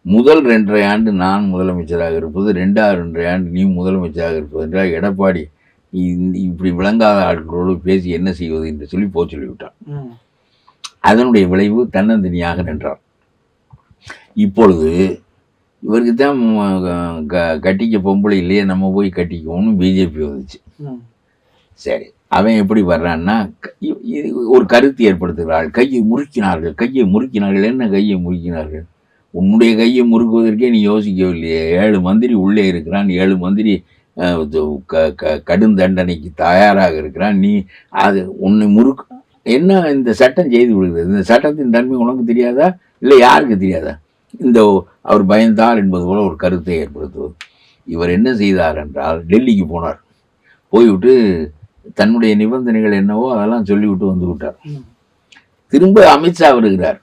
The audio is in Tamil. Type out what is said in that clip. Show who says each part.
Speaker 1: முதல் 2.5 ஆண்டு நான் முதலமைச்சராக இருப்பது, 2.5 ஆண்டு நீ முதலமைச்சராக இருப்பது என்றால் எடப்பாடி இப்படி விளங்காத ஆட்களோடு பேசி என்ன செய்வது என்று சொல்லி சொல்லிவிட்டான். அதனுடைய விளைவு தன்னந்தனியாக நின்றார். இப்பொழுது இவருக்கு தான் கட்டிக்க பொம்பளை இல்லையே, நம்ம போய் கட்டிக்குவோம்னு பிஜேபி வந்துச்சு. சரி, அவன் எப்படி வர்றான்னா ஒரு கருத்து ஏற்படுத்துகிறாள். கையை முறுக்கினார்கள். என்ன கையை முறுக்கினார்கள்? உன்னுடைய கையை முறுக்குவதற்கே நீ யோசிக்கவில்லையே. 7 மந்திரி உள்ளே இருக்கிறான், 7 மந்திரி கடும் தண்டனைக்கு தயாராக இருக்கிறான். நீ அது உன்னை என்ன இந்த சட்டம் செய்து விடுகிறது? இந்த சட்டத்தின் தன்மை உனக்கு தெரியாதா? இல்லை யாருக்கு தெரியாதா? இந்த அவர் பயந்தார் என்பது போல ஒரு கருத்தை ஏற்படுத்துவது. இவர் என்ன செய்தார் என்றால், டெல்லிக்கு போனார். போய்விட்டு தன்னுடைய நிபந்தனைகள் என்னவோ அதெல்லாம் சொல்லிவிட்டு வந்து விட்டார். திரும்ப அமித்ஷா வருகிறார்.